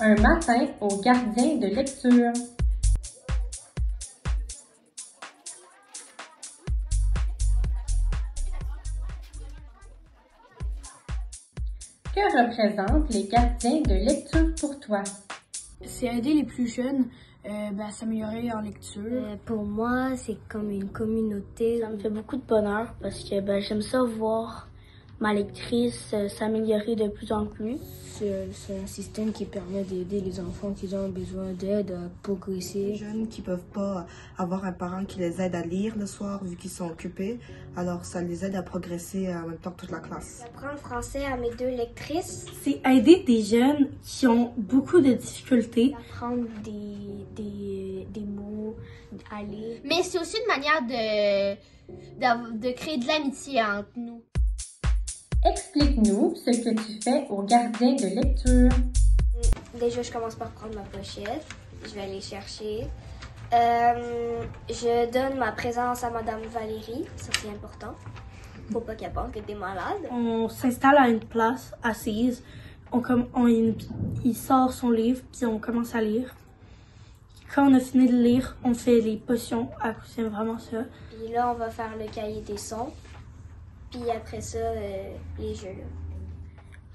Un matin au gardien de lecture. Que représentent les gardiens de lecture pour toi? C'est aider les plus jeunes à s'améliorer en lecture. Pour moi, c'est comme une communauté. Ça me fait beaucoup de bonheur parce que j'aime ça voir ma lectrice s'améliorer de plus en plus. C'est un système qui permet d'aider les enfants qui ont besoin d'aide à progresser. Les jeunes qui peuvent pas avoir un parent qui les aide à lire le soir vu qu'ils sont occupés, alors ça les aide à progresser en même temps que toute la classe. J'apprends le français à mes deux lectrices. C'est aider des jeunes qui ont beaucoup de difficultés. Apprendre des mots, à lire. Mais c'est aussi une manière de créer de l'amitié entre nous. Explique-nous ce que tu fais au gardien de lecture. Déjà, je commence par prendre ma pochette. Je vais aller chercher. Je donne ma présence à Madame Valérie. Ça, c'est important. Faut pas qu'elle pense que t'es malade. On s'installe à une place assise. Il sort son livre, puis on commence à lire. Quand on a fini de lire, on fait les potions. C'est vraiment ça. Puis là, on va faire le cahier des sons. Puis après ça, les jeux.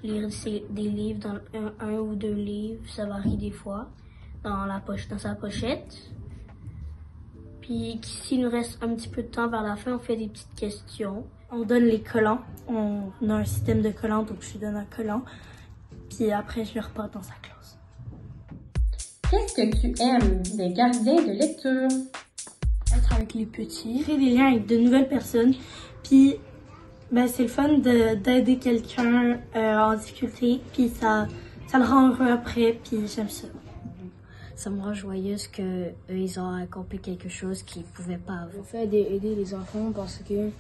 Lire des livres, dans un ou deux livres, ça varie des fois, dans sa pochette. Puis s'il nous reste un petit peu de temps vers la fin, on fait des petites questions. On donne les collants. On a un système de collants, donc je lui donne un collant. Puis après, je le reporte dans sa classe. Qu'est-ce que tu aimes des gardiens de lecture? Être avec les petits. Créer des liens avec de nouvelles personnes. Puis c'est le fun d'aider quelqu'un en difficulté, puis ça le rend heureux après, puis j'aime ça. Ça me rend joyeuse qu'eux, ils ont accompli quelque chose qu'ils ne pouvaient pas avoir. Le fait d'aider les enfants parce que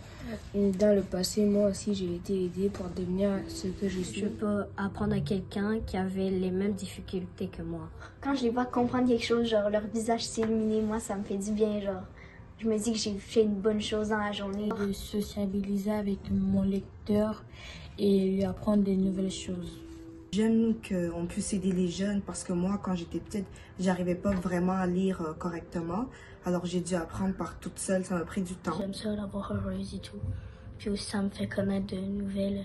dans le passé, moi aussi, j'ai été aidée pour devenir ce que je suis. Je peux apprendre à quelqu'un qui avait les mêmes difficultés que moi. Quand je les vois comprendre quelque chose, genre leur visage s'illuminer, moi, ça me fait du bien, genre. Je me dis que j'ai fait une bonne chose dans la journée. De sociabiliser avec mon lecteur et lui apprendre des nouvelles choses. J'aime qu'on puisse aider les jeunes parce que moi, quand j'étais petite, j'arrivais pas vraiment à lire correctement. Alors j'ai dû apprendre par toute seule, ça m'a pris du temps. J'aime ça l'avoir heureuse et tout. Puis aussi, ça me fait connaître de nouvelles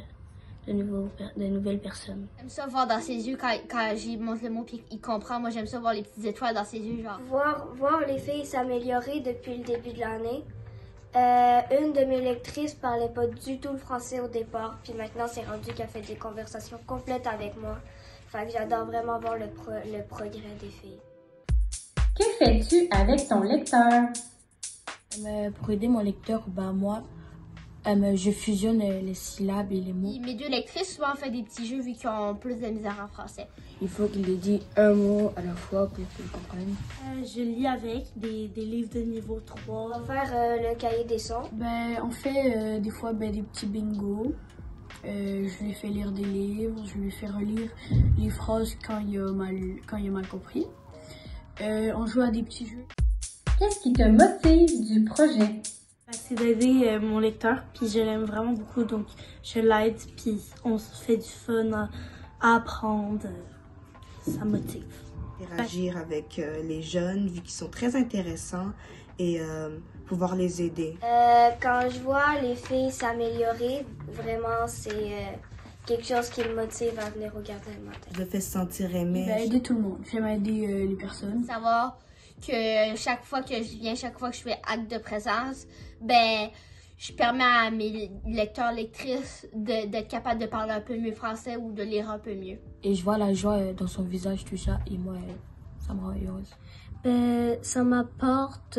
personnes. J'aime ça voir dans ses yeux quand j'y montre le mot puis il comprend. Moi, j'aime ça voir les petites étoiles dans ses yeux, genre. Voir les filles s'améliorer depuis le début de l'année. Une de mes lectrices parlait pas du tout le français au départ, puis maintenant c'est rendu qu'elle fait des conversations complètes avec moi. Fait que j'adore vraiment voir le progrès des filles. Que fais-tu avec ton lecteur? Pour aider mon lecteur, moi, je fusionne les syllabes et les mots. Mes deux lectrices, souvent, on fait des petits jeux vu qu'ils ont plus de misère en français. Il faut qu'il ait dit un mot à la fois pour qu'ils comprennent. Je lis avec des livres de niveau 3. On va faire le cahier des sons. On fait des fois des petits bingos. Je lui fais lire des livres, je lui fais relire les phrases quand il a mal compris. On joue à des petits jeux. Qu'est-ce qui te motive du projet? C'est d'aider mon lecteur, puis je l'aime vraiment beaucoup, donc je l'aide, puis on se fait du fun à apprendre. Ça motive. Interagir avec les jeunes, vu qu'ils sont très intéressants, et pouvoir les aider. Quand je vois les filles s'améliorer, vraiment c'est quelque chose qui me motive à venir au gardien le matin. Je le fais se sentir aimé. Aider tout le monde. J'aime aider les personnes. Savoir que chaque fois que je viens, chaque fois que je fais acte de présence, je permets à mes lecteurs, lectrices d'être capables de parler un peu mieux français ou de lire un peu mieux. Et je vois la joie dans son visage, tout ça, et moi, ça me rend heureuse. Ça m'apporte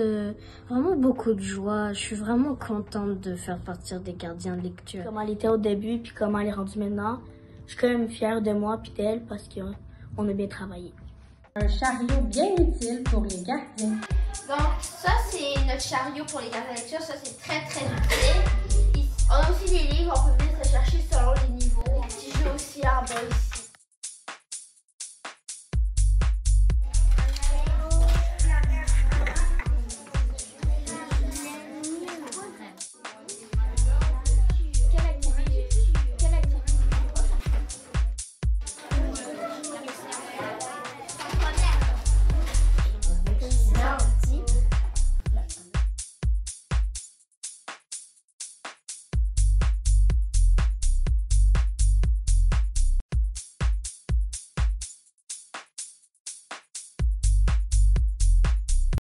vraiment beaucoup de joie. Je suis vraiment contente de faire partie des gardiens de lecture. Comme elle était au début, puis comment elle est rendue maintenant, je suis quand même fière de moi puis d'elle parce qu'on a bien travaillé. Un chariot bien utile pour les gardiens. Donc ça, c'est notre chariot pour les gardiens de lecture. Ça, c'est très, très utile. On a aussi des livres, on peut venir